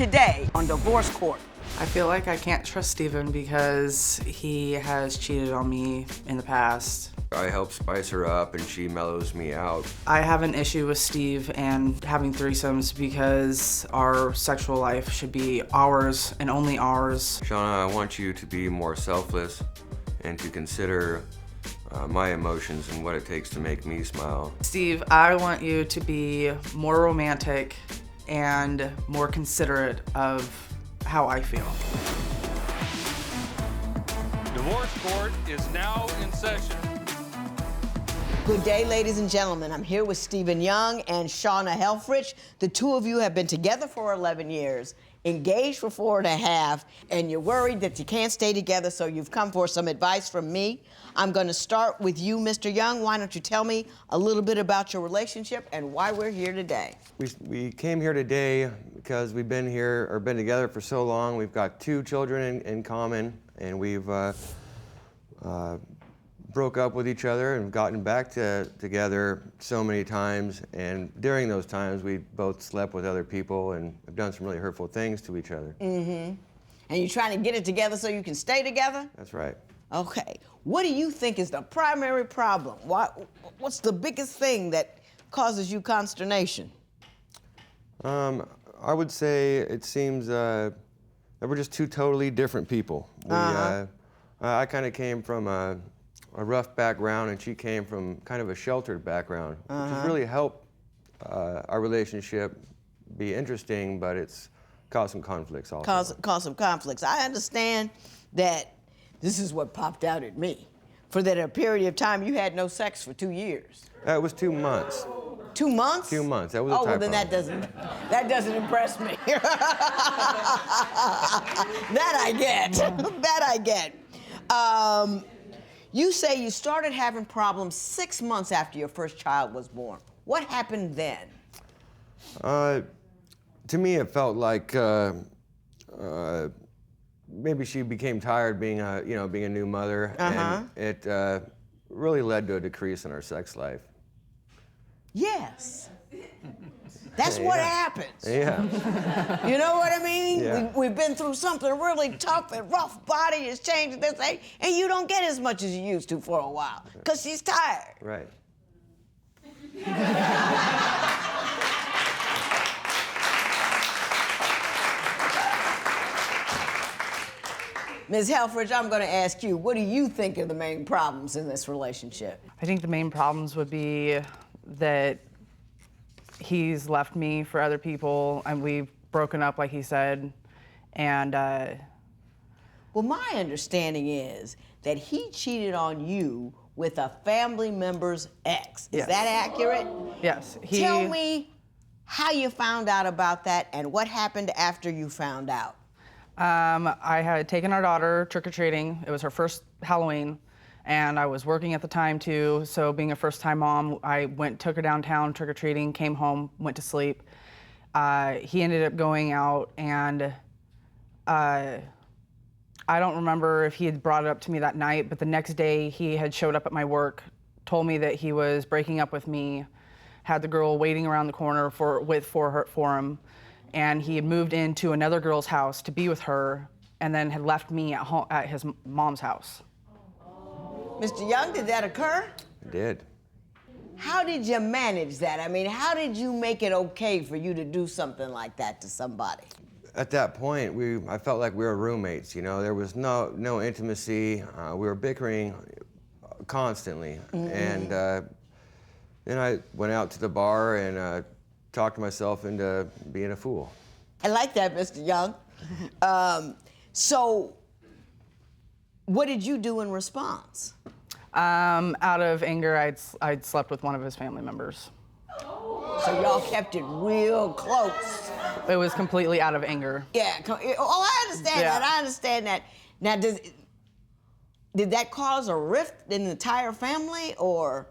today on Divorce Court. I feel like I can't trust Steven because he has cheated on me in the past. I help spice her up and she mellows me out. I have an issue with Steve and having threesomes because our sexual life should be ours and only ours. Shawna, I want you to be more selfless and to consider my emotions and what it takes to make me smile. Steve, I want you to be more romantic and more considerate of how I feel. Divorce Court is now in session. Good day, ladies and gentlemen. I'm here with Stephen Young and Shawna Helfrich. The two of you have been together for 11 years, engaged for 4.5, and you're worried that you can't stay together, so you've come for some advice from me. I'm going to start with you, Mr. Young. Why don't you tell me a little bit about your relationship and why we're here today? We came here today because we've been together for so long. We've got 2 children in common, and we've broke up with each other and gotten back together so many times, and during those times we both slept with other people and have done some really hurtful things to each other. Mm-hmm. And you're trying to get it together so you can stay together? That's right. Okay. What do you think is the primary problem? What's the biggest thing that causes you consternation? I would say it seems that we're just 2 totally different people. I kind of came from a rough background, and she came from kind of a sheltered background, which has really helped our relationship be interesting, but it's caused some conflicts also. Cause some conflicts. I understand that this is what popped out at me. For that a period of time, you had no sex for 2 years. It was 2 months. 2 months? 2 months. That was a Oh, well, typo. then that doesn't impress me. That I get. That I get. You say you started having problems 6 months after your first child was born. What happened then? To me, it felt like maybe she became tired being a new mother, and it really led to a decrease in our sex life. Yes. That's what happens. Yeah. You know what I mean? Yeah. We've been through something really tough and rough. Body is changing this age, and you don't get as much as you used to for a while because she's tired. Right. Ms. Helfrich, I'm going to ask you, what do you think are the main problems in this relationship? I think the main problems would be that he's left me for other people, and we've broken up, like he said, and Well, my understanding is that he cheated on you with a family member's ex. Is Yes. that accurate? yes, Tell me how you found out about that and what happened after you found out. I had taken our daughter trick-or-treating. It was her first Halloween, and I was working at the time too, so being a first-time mom, I took her downtown trick-or-treating, came home, went to sleep. He ended up going out, and I don't remember if he had brought it up to me that night, but the next day he had showed up at my work, told me that he was breaking up with me, had the girl waiting around the corner for him, and he had moved into another girl's house to be with her, and then had left me at home at his mom's house. Mr. Young, did that occur? It did. How did you manage that? I mean, how did you make it okay for you to do something like that to somebody? At that point, I felt like we were roommates. You know, there was no intimacy. We were bickering constantly, and then I went out to the bar and talked myself into being a fool. I like that, Mr. Young. So, what did you do in response? Out of anger, I'd slept with one of his family members. So y'all kept it real close. It was completely out of anger. Yeah. Oh, I understand Yeah. that. I understand that. Now, did that cause a rift in the entire family, or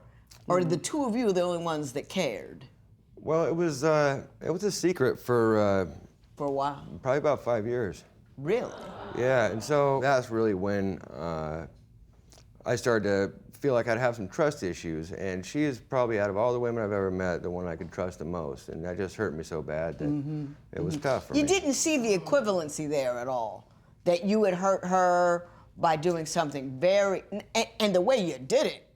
the two of you are the only ones that cared? Well, it was a secret for a while. probably about 5 years. Really? Yeah, and so that's really when I started to feel like I'd have some trust issues, and she is probably, out of all the women I've ever met, the one I could trust the most, and that just hurt me so bad that it was tough for me. You didn't see the equivalency there at all, that you had hurt her by doing something very, and the way you did it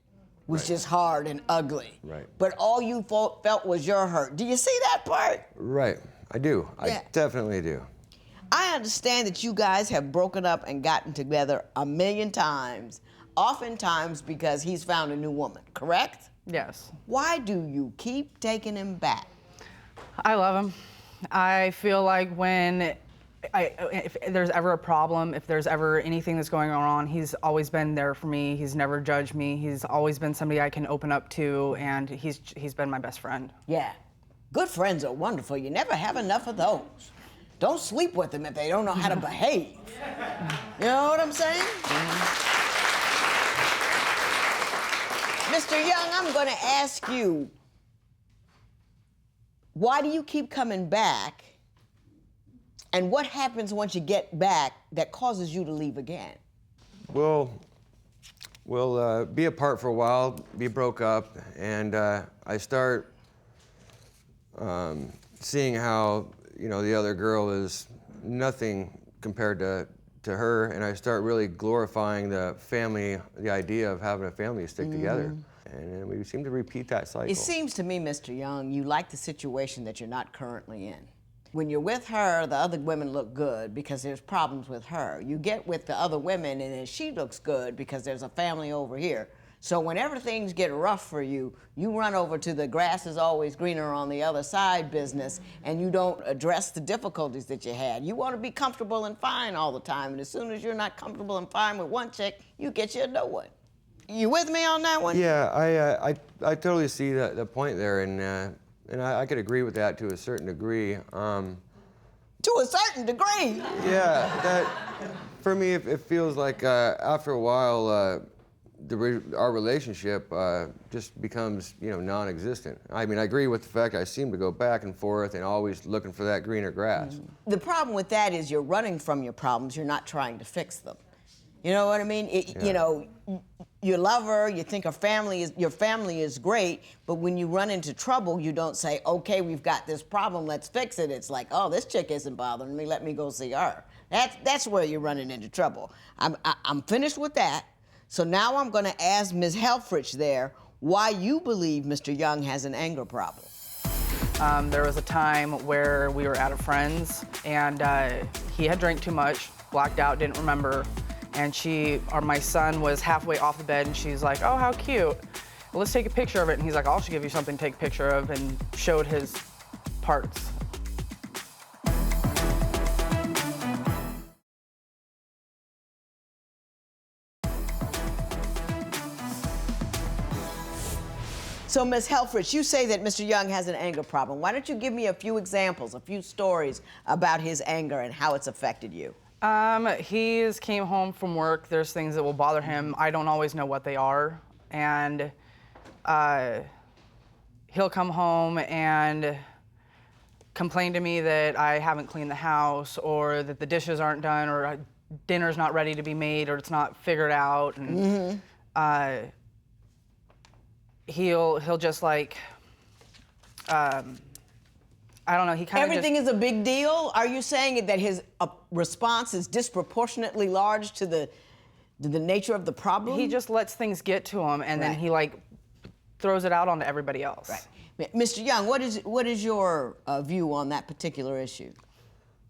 was just hard and ugly. Right. But all you felt was your hurt. Do you see that part? Right, I do. Yeah. I definitely do. I understand that you guys have broken up and gotten together a million times, oftentimes because he's found a new woman, correct? Yes. Why do you keep taking him back? I love him. I feel like if there's ever a problem, if there's ever anything that's going on, he's always been there for me. He's never judged me. He's always been somebody I can open up to, and he's been my best friend. Yeah. Good friends are wonderful. You never have enough of those. Don't sleep with them if they don't know how to behave. You know what I'm saying? Mr. Young, I'm going to ask you, why do you keep coming back? And what happens once you get back that causes you to leave again? We'll be apart for a while, be broke up, and I start seeing how, the other girl is nothing compared to her, and I start really glorifying the idea of having a family to stick together. And we seem to repeat that cycle. It seems to me, Mr. Young, you like the situation that you're not currently in. When you're with her, the other women look good because there's problems with her. You get with the other women and then she looks good because there's a family over here. So whenever things get rough for you, you run over to the grass is always greener on the other side business, and you don't address the difficulties that you had. You want to be comfortable and fine all the time, and as soon as you're not comfortable and fine with one chick, you get you another one. You with me on that one? Yeah, I totally see the point there, and I could agree with that to a certain degree. To a certain degree. Yeah, that for me, it feels like after a while, our relationship just becomes, non-existent. I mean, I agree with the fact I seem to go back and forth and always looking for that greener grass. The problem with that is you're running from your problems. You're not trying to fix them. You know what I mean? You love her. You think your family is great. But when you run into trouble, you don't say, "Okay, we've got this problem. Let's fix it." It's like, "Oh, this chick isn't bothering me. Let me go see her." That's where you're running into trouble. I'm finished with that. So now I'm going to ask Ms. Helfrich there why you believe Mr. Young has an anger problem. There was a time where we were at a friend's, and he had drank too much, blacked out, didn't remember, and my son was halfway off the bed, and she's like, "Oh, how cute. Well, let's take a picture of it." And he's like, "I'll give you something to take a picture of," and showed his parts. So, Ms. Helfrich, you say that Mr. Young has an anger problem. Why don't you give me a few examples, a few stories about his anger and how it's affected you? He came home from work. There's things that will bother him. I don't always know what they are. And he'll come home and complain to me that I haven't cleaned the house, or that the dishes aren't done, or dinner's not ready to be made, or it's not figured out. And he'll just like, I don't know, he kind of Everything is a big deal? Are you saying that his response is disproportionately large to the nature of the problem? He just lets things get to him, and then he like throws it out onto everybody else. Right. Mr. Young, what is your view on that particular issue?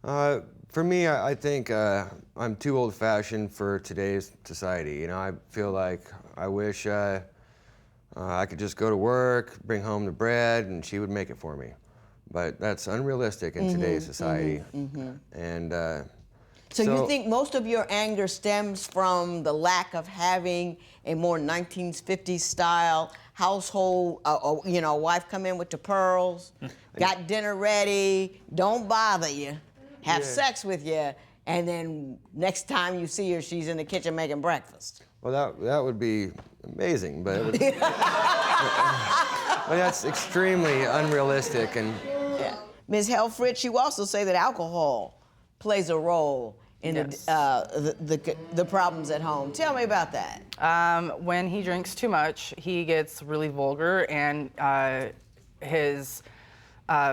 For me, I think I'm too old-fashioned for today's society. I feel like I wish I could just go to work, bring home the bread, and she would make it for me. But that's unrealistic in today's society. And so you think most of your anger stems from the lack of having a more 1950s style household, wife come in with the pearls, got dinner ready, don't bother you, have sex with you, and then next time you see her, she's in the kitchen making breakfast? Well, that would be amazing, but it would, but that's extremely unrealistic. And Ms. Helfrich, you also say that alcohol plays a role in Yes. the problems at home. Tell me about that. When he drinks too much, he gets really vulgar, and his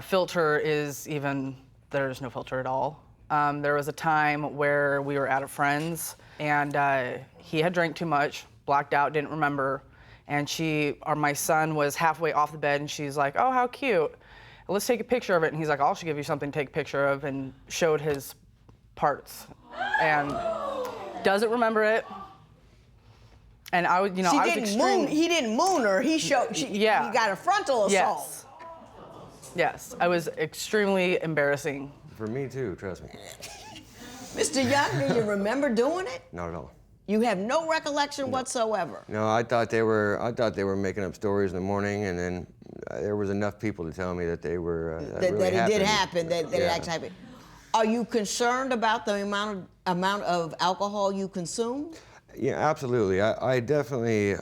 filter is there's no filter at all. There was a time where we were at a friend's, and he had drank too much, blacked out, didn't remember, and my son was halfway off the bed, and she's like, "Oh, how cute. Let's take a picture of it." And he's like, "I should give you something to take a picture of," and showed his parts, and doesn't remember it. And I would, I was extreme. He didn't moon her. He showed. He got a frontal assault. Yes, I was extremely embarrassing. For me too, trust me. Mr. Young, do you remember doing it? Not at all. You have no recollection whatsoever. No, I thought they were making up stories in the morning, and then there was enough people to tell me that they were that really it happened. did happen. That it Yeah. actually happened. Are you concerned about the amount of alcohol you consume? Yeah, absolutely. I definitely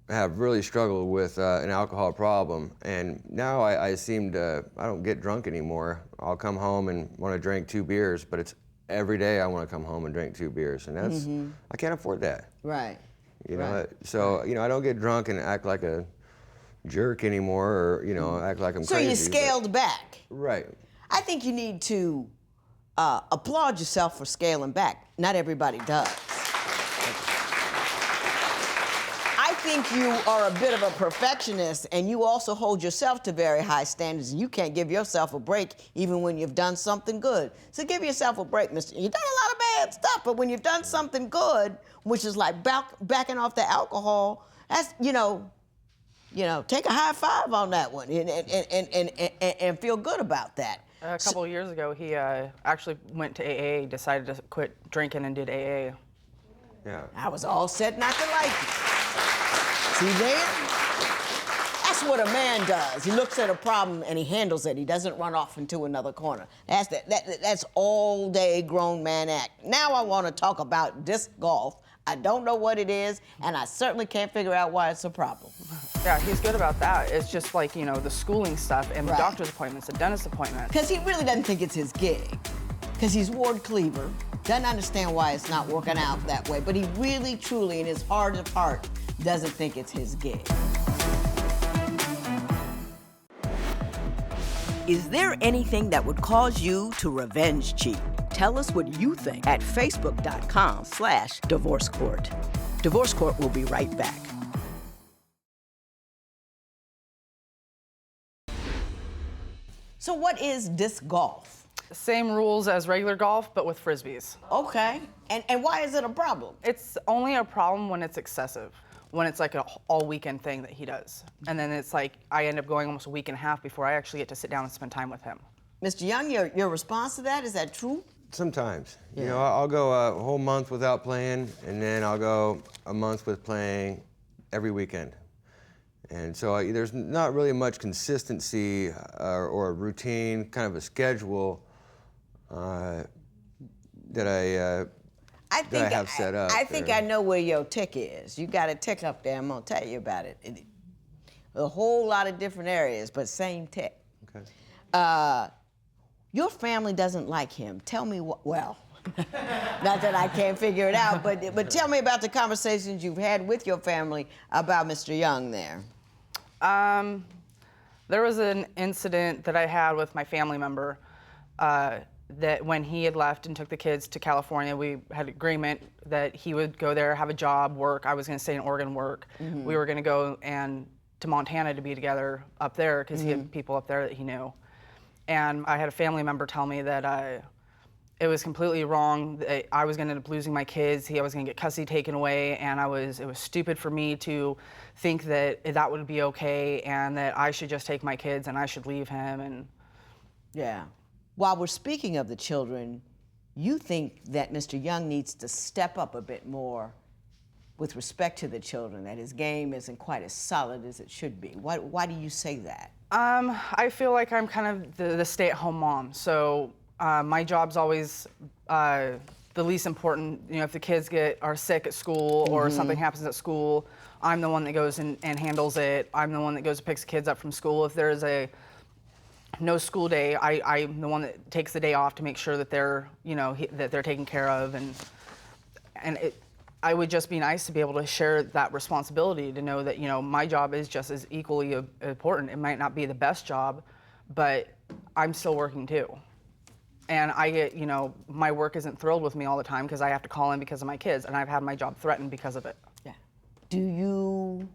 have really struggled with an alcohol problem, and now I don't get drunk anymore. I'll come home and want to drink 2 beers, but it's every day I want to come home and drink 2 beers, and that's I can't afford that. Right. You know, so I don't get drunk and act like a jerk anymore, or act like I'm So crazy. you scaled back. Right. I think you need to applaud yourself for scaling back. Not everybody does. I think you are a bit of a perfectionist, and you also hold yourself to very high standards, and you can't give yourself a break even when you've done something good. So give yourself a break, Mr. You've done a lot of bad stuff, but when you've done something good, which is like backing off the alcohol, that's, take a high five on that one and feel good about that. A couple of years ago, he actually went to AA, decided to quit drinking and did AA. Yeah. I was all set not to like it. See there? That's what a man does. He looks at a problem and he handles it. He doesn't run off into another corner. That's all day grown man act. Now I want to talk about disc golf. I don't know what it is, and I certainly can't figure out why it's a problem. Yeah, he's good about that. It's just like, the schooling stuff and the Right. doctor's appointments, the dentist appointments. Because he really doesn't think it's his gig. Because he's Ward Cleaver, doesn't understand why it's not working out that way, but he really, truly, in his heart of heart, doesn't think it's his gig. Is there anything that would cause you to revenge cheat? Tell us what you think at facebook.com/Divorce Court. Divorce Court will be right back. So what is disc golf? Same rules as regular golf, but with frisbees. Okay. And why is it a problem? It's only a problem when it's excessive, when it's like an all weekend thing that he does. And then it's like I end up going almost a week and a half before I actually get to sit down and spend time with him. Mr. Young, your response to that, is that true? Sometimes. I'll go a whole month without playing, and then I'll go a month with playing every weekend. And so there's not really much consistency or a routine, kind of a schedule that I have set up. I think I know where your tick is. You got a tick up there. I'm going to tell you about it. A whole lot of different areas, but same tick. Okay. Your family doesn't like him. Tell me what, well, not that I can't figure it out, but tell me about the conversations you've had with your family about Mr. Young there. There was an incident that I had with my family member that when he had left and took the kids to California, we had an agreement that he would go there, have a job, work. I was going to stay in Oregon, work. Mm-hmm. We were going to go to Montana to be together up there because he had people up there that he knew. And I had a family member tell me that it was completely wrong. That I was going to end up losing my kids. I was going to get custody taken away, and it was stupid for me to think that that would be okay, and that I should just take my kids and I should leave him. And yeah. While we're speaking of the children, you think that Mr. Young needs to step up a bit more with respect to the children, that his game isn't quite as solid as it should be. Why do you say that? I feel like I'm kind of the stay-at-home mom, so my job's always the least important. If the kids are sick at school or something happens at school, I'm the one that goes and handles it. I'm the one that goes and picks the kids up from school. If there's a no school day, I'm the one that takes the day off to make sure that they're, that they're taken care of, and I would just be nice to be able to share that responsibility, to know that, my job is just as equally important. It might not be the best job, but I'm still working too. And I get, my work isn't thrilled with me all the time because I have to call in because of my kids, and I've had my job threatened because of it. Yeah. Do you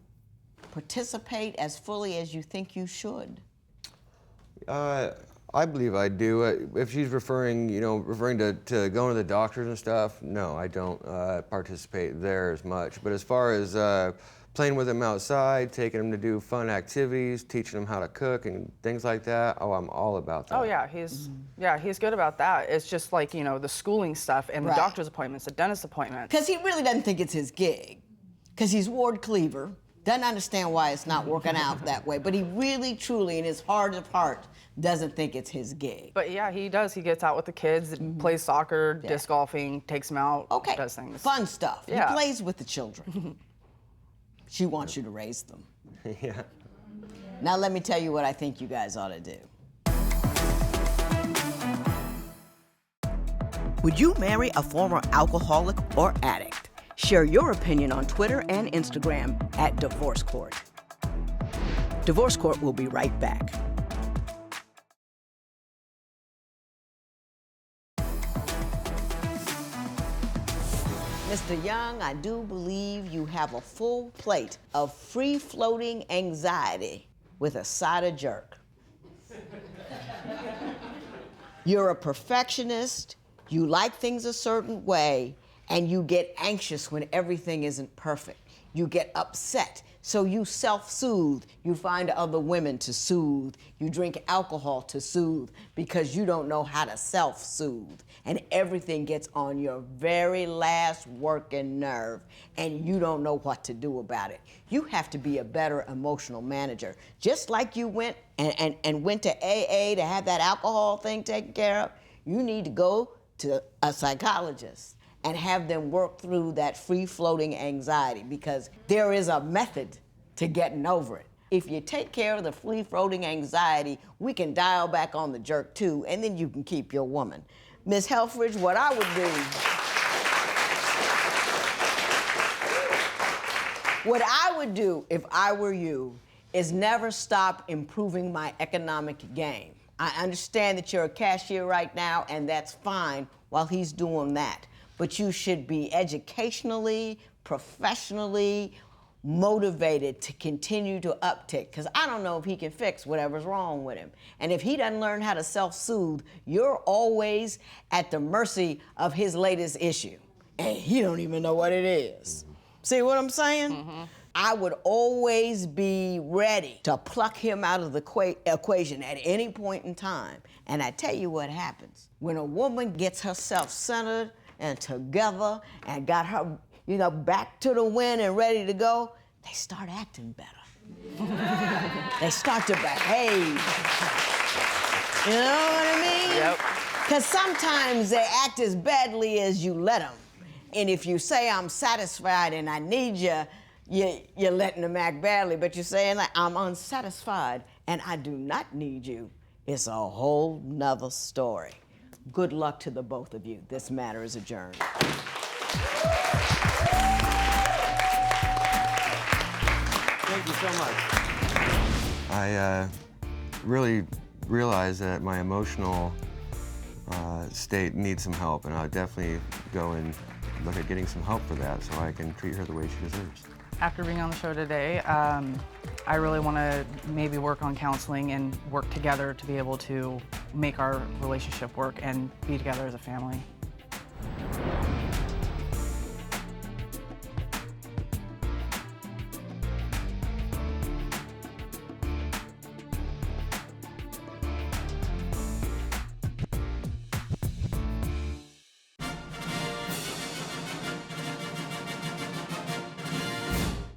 participate as fully as you think you should? I believe I do. If she's referring to going to the doctors and stuff, no, I don't participate there as much. But as far as playing with them outside, taking them to do fun activities, teaching them how to cook and things like that, I'm all about that. Oh yeah, he's good about that. It's just like, the schooling stuff and the Right. doctor's appointments, the dentist appointments. Because he really doesn't think it's his gig. Because he's Ward Cleaver, doesn't understand why it's not working out that way. But he really, truly, in his heart of heart, doesn't think it's his gig. But yeah, he does. He gets out with the kids, plays soccer, disc golfing, takes them out, Okay, does things. fun stuff. Yeah. He plays with the children. She wants you to raise them. Yeah. Now let me tell you what I think you guys ought to do. Would you marry a former alcoholic or addict? Share your opinion on Twitter and Instagram at Divorce Court. Divorce Court will be right back. Mr. Young, I do believe you have a full plate of free-floating anxiety with a side of jerk. You're a perfectionist, you like things a certain way, and you get anxious when everything isn't perfect. You get upset, so you self-soothe. You find other women to soothe. You drink alcohol to soothe because you don't know how to self-soothe. And everything gets on your very last working nerve, and you don't know what to do about it. You have to be a better emotional manager. Just like you went and went to AA to have that alcohol thing taken care of, you need to go to a psychologist and have them work through that free-floating anxiety, because there is a method to getting over it. If you take care of the free-floating anxiety, we can dial back on the jerk too, and then you can keep your woman. Ms. Helfrich, what I would do if I were you is never stop improving my economic game. I understand that you're a cashier right now, and that's fine while he's doing that. But you should be educationally, professionally motivated to continue to uptick, because I don't know if he can fix whatever's wrong with him. And if he doesn't learn how to self-soothe, you're always at the mercy of his latest issue. And he don't even know what it is. See what I'm saying? Mm-hmm. I would always be ready to pluck him out of the equation at any point in time. And I tell you what happens. When a woman gets herself centered and together and got her, back to the wind and ready to go, they start acting better. They start to behave. You know what I mean? Yep. Because sometimes they act as badly as you let them. And if you say, I'm satisfied and I need you, you're letting them act badly, but you're saying, like, I'm unsatisfied and I do not need you. It's a whole nother story. Good luck to the both of you. This matter is adjourned. Thank you so much. I really realize that my emotional state needs some help, and I'll definitely go and look at getting some help for that so I can treat her the way she deserves. After being on the show today, I really want to maybe work on counseling and work together to be able to make our relationship work and be together as a family.